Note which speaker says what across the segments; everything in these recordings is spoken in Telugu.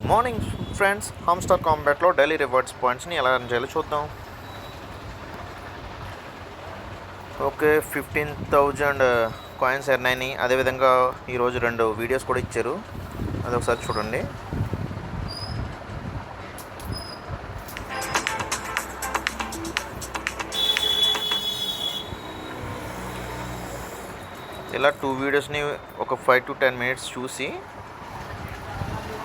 Speaker 1: మార్నింగ్ ఫ్రెండ్స్, హామ్స్టార్ కాంబాట్లో డైలీ రివార్డ్స్ పాయింట్స్ని ఎలా రన్ చేయాలో చూద్దాం. ఓకే, 15,000 కాయిన్స్ ఎర్న్ అయినాయి. అదేవిధంగా ఈరోజు 2 వీడియోస్ కూడా ఇచ్చారు, అది ఒకసారి చూడండి. ఇలా 2 వీడియోస్ని ఒక 5 to 10 मिनट्स చూసి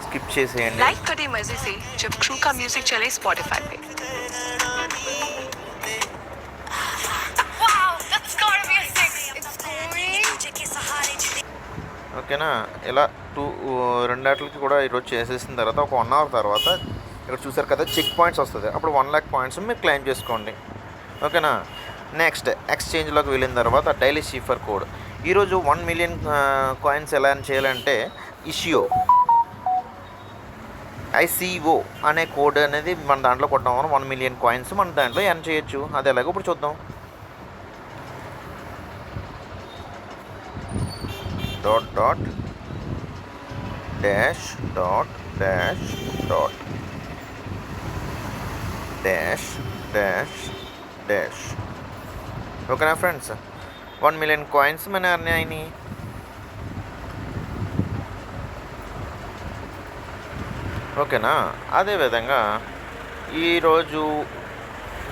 Speaker 1: स्किप చేసేయండి.
Speaker 2: लाइक करें मजे से जब ट्रू का म्यूजिक चले स्पॉटिफाई पे.
Speaker 1: ఓకేనా, ఇలా 2 కూడా ఈరోజు చేసేసిన తర్వాత ఒక 1 అవర్ తర్వాత ఇక్కడ చూసారు కదా చెక్ పాయింట్స్ వస్తుంది. అప్పుడు 1 lakh పాయింట్స్ మీరు క్లెయిమ్ చేసుకోండి. ఓకేనా, నెక్స్ట్ ఎక్స్చేంజ్లోకి వెళ్ళిన తర్వాత డైలీ షీఫర్ కోడ్. ఈరోజు 1 million కాయిన్స్ ఎలా చేయాలంటే ICO అనే కోడ్ అనేది మన దాంట్లో కొట్టాం. 1 million కాయిన్స్ మన దాంట్లో ఎర్న్ చేయొచ్చు. అది ఎలాగో ఇప్పుడు చూద్దాం. Dot dash dot dash dot dash dash dash. ఓకేనా ఫ్రెండ్స్, 1 million కాయిన్స్ మన ఎర్న్ అయినాయి. ఓకేనా, అదేవిధంగా ఈరోజు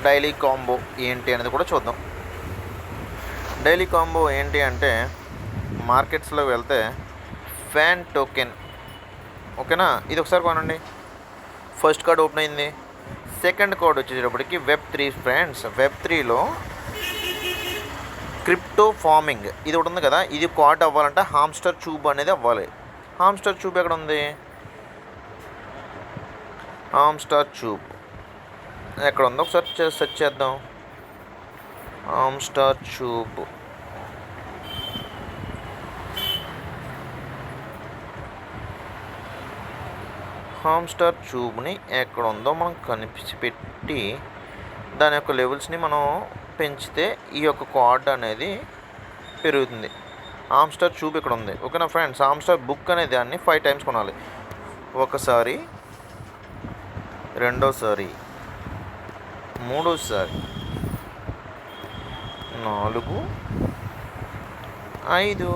Speaker 1: డైలీ కాంబో ఏంటి అనేది కూడా చూద్దాం. డైలీ కాంబో ఏంటి అంటే మార్కెట్స్లో వెళ్తే ఫ్యాన్ టోకెన్. ఓకేనా, ఇది ఒకసారి కొనండి. ఫస్ట్ కార్డ్ ఓపెన్ అయింది. సెకండ్ కార్డ్ వచ్చేటప్పటికి Web3 ఫ్రెండ్స్. Web3లో క్రిప్టో ఫార్మింగ్ ఇది ఒకటి ఉంది కదా, ఇది కార్డ్ అవ్వాలంటే హామ్స్టర్ ట్యూబ్ అనేది అవ్వాలి. హామ్స్టర్ ట్యూబ్ ఎక్కడ ఉంది? హామ్స్టర్ ట్యూబ్ ఎక్కడ ఉందో ఒకసారి సెర్చ్ చేద్దాం. హామ్స్టర్ ట్యూబ్ హామ్స్టర్ ట్యూబ్ని ఎక్కడ ఉందో మనం పెట్టి దాని యొక్క లెవెల్స్ని మనం పెంచితే ఈ యొక్క కార్డ్ అనేది పెరుగుతుంది. హామ్స్టర్ ట్యూబ్ ఇక్కడ ఉంది. ఓకేనా ఫ్రెండ్స్, హామ్స్టర్ బుక్ అనే దాన్ని 5 times కొనాలి. ఒకసారి, రెండోసారి, మూడోసారి, 4, 5.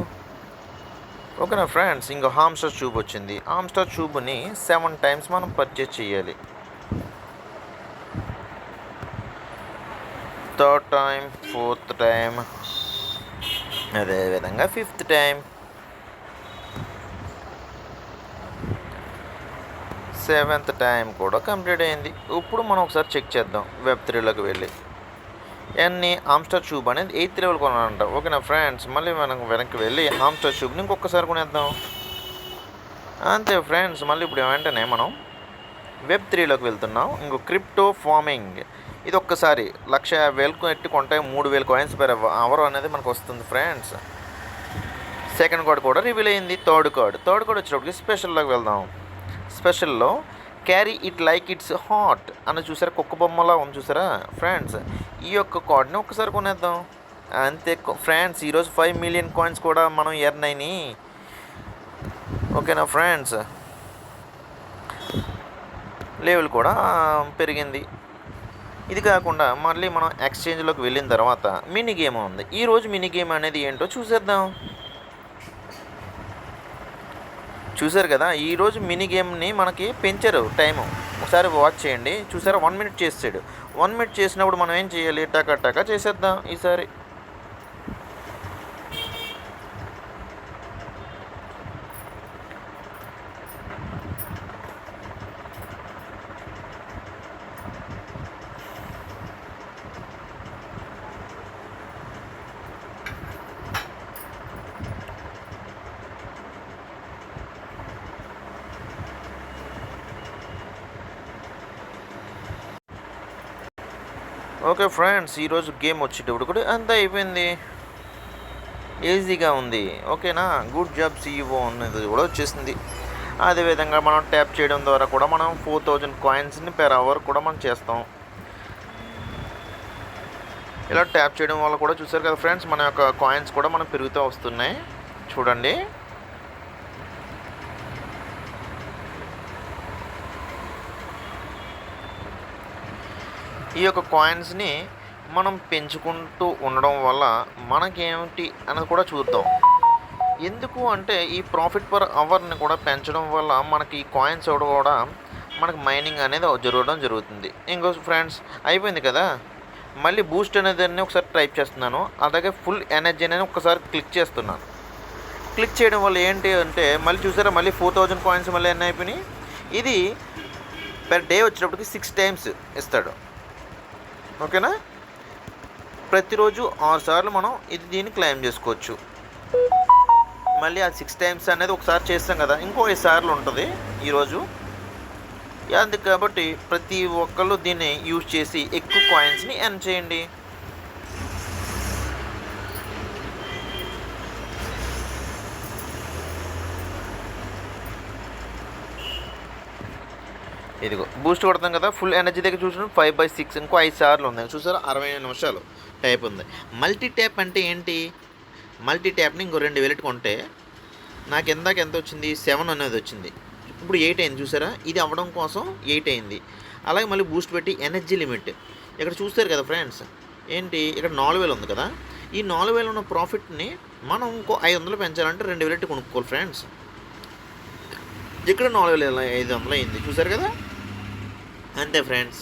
Speaker 1: ఓకేనా ఫ్రెండ్స్, ఇంకా హామ్స్టర్ ట్యూబ్ వచ్చింది. హామ్స్టర్ ట్యూబ్ని 7 times మనం పర్చేజ్ చేయాలి. 3rd time, 4th time, అదేవిధంగా 5th time, 7th time కూడా కంప్లీట్ అయింది. ఇప్పుడు మనం ఒకసారి చెక్ చేద్దాం. Web3లోకి వెళ్ళి ఎన్ని హామ్స్టర్ ట్యూబ్ అనేది 8th level కొనాలంట. ఓకేనా ఫ్రెండ్స్, మళ్ళీ మనం వెనక్కి వెళ్ళి హామ్స్టర్ ట్యూబ్ని ఇంకొకసారి కొనేద్దాం. అంతే ఫ్రెండ్స్, మళ్ళీ ఇప్పుడు వెంటనే మనం Web3లోకి వెళ్తున్నాం. ఇంకో క్రిప్టో ఫార్మింగ్ ఇది ఒక్కసారి 150,000 ఎట్టి కొంటే 3,000 కాయిన్స్ per అవర్ అనేది మనకు వస్తుంది ఫ్రెండ్స్. సెకండ్ కార్డ్ కూడా రివీల్ అయింది. థర్డ్ కార్డ్ వచ్చేటప్పటికి స్పెషల్లోకి వెళ్దాం. స్పెషల్లో carry it like it's hot అని చూసారా, కుక్క బొమ్మలా ఉంది చూసారా ఫ్రెండ్స్. ఈ యొక్క కార్డ్ని ఒకసారి కొనేద్దాం. అంతే ఫ్రెండ్స్, ఈరోజు 5 million కాయిన్స్ కూడా మనం ఎర్న్ అయినాయి. ఓకేనా ఫ్రెండ్స్, లెవెల్ కూడా పెరిగింది. ఇది కాకుండా మళ్ళీ మనం ఎక్స్చేంజ్లోకి వెళ్ళిన తర్వాత మినీ గేమ్ ఉంది. ఈరోజు మినీ గేమ్ అనేది ఏంటో చూసేద్దాం. చూసారు కదా, ఈరోజు మినీ గేమ్ని మనకి పెంచారు టైము. ఒకసారి వాచ్ చేయండి. చూసారా, 1 minute చేసాడు. 1 minute చేసినప్పుడు మనం ఏం చేయాలి? టకా చేసేద్దాం ఈసారి. ఓకే ఫ్రెండ్స్, ఈరోజు గేమ్ వచ్చేటప్పుడు కూడా అంతా అయిపోయింది. ఈజీగా ఉంది. ఓకేనా, గుడ్ జాబ్ CEO అనేది కూడా వచ్చేసింది. అదేవిధంగా మనం ట్యాప్ చేయడం ద్వారా కూడా మనం 4,000 కాయిన్స్ని per hour కూడా మనం చేస్తాం. ఇలా ట్యాప్ చేయడం వల్ల కూడా చూసారు కదా ఫ్రెండ్స్, మన యొక్క కాయిన్స్ కూడా మనం పెరుగుతూ వస్తున్నాయి. చూడండి, ఈ యొక్క కాయిన్స్ని మనం పెంచుకుంటూ ఉండడం వల్ల మనకేమిటి అన్నది కూడా చూద్దాం. ఎందుకు అంటే ఈ ప్రాఫిట్ పర్ అవర్ని కూడా పెంచడం వల్ల మనకి ఈ కాయిన్స్ కూడా మనకి మైనింగ్ అనేది జరుగుతుంది. ఇంకో ఫ్రెండ్స్ అయిపోయింది కదా, మళ్ళీ బూస్ట్ అనేది ఒకసారి టైప్ చేస్తున్నాను. అలాగే ఫుల్ ఎనర్జీ అనేది ఒకసారి క్లిక్ చేస్తున్నాను. క్లిక్ చేయడం వల్ల ఏంటి అంటే మళ్ళీ చూసారా, మళ్ళీ 4000 కాయిన్స్ మళ్ళీ ఎన్ని అయిపోయినాయి. ఇది పెర్ డే వచ్చేటప్పటికి 6 టైమ్స్ ఇస్తాడు. ఓకేనా, ప్రతిరోజు 6 సార్లు మనం దీన్ని క్లెయిమ్ చేసుకోవచ్చు. మళ్ళీ ఆ 6 టైమ్స్ అనేది ఒకసారి చేస్తాం కదా, ఇంకో 5 సార్లు ఉంటుంది ఈరోజు. అందుకు కాబట్టి ప్రతి ఒక్కళ్ళు దీన్ని యూజ్ చేసి ఎక్కువ కాయిన్స్ని ఎర్న్ చేయండి. ఇదిగో బూస్ట్ కొడతాం కదా, ఫుల్ ఎనర్జీ దగ్గర చూసిన 5/6 ఇంకో 5 సార్లు ఉన్నాయి. చూసారా 60 నిమిషాలు టైప్ ఉంది. మల్టీ ట్యాప్ అంటే ఏంటి? మల్టీ ట్యాప్ని ఇంకో 2000 కొంటే నాకు ఇందాక ఎంత వచ్చింది, 7 అనేది వచ్చింది. ఇప్పుడు 8 అయింది. చూసారా, ఇది అవ్వడం కోసం 8 అయింది. అలాగే మళ్ళీ బూస్ట్ పెట్టి ఎనర్జీ లిమిట్ ఇక్కడ చూస్తారు కదా ఫ్రెండ్స్, ఏంటి ఇక్కడ 4000 ఉంది కదా, ఈ 4000 ఉన్న ప్రాఫిట్ని మనం ఇంకో 500 పెంచాలంటే 2000 కొనుక్కోవాలి ఫ్రెండ్స్. ఇక్కడ 4500 అయింది. చూసారు కదా, అంతే ఫ్రెండ్స్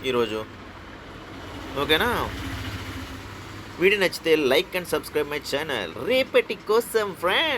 Speaker 1: ఈరోజు. ఓకేనా, వీడియో నచ్చితే like and subscribe my channel. రేపటి కోసం ఫ్రెండ్స్.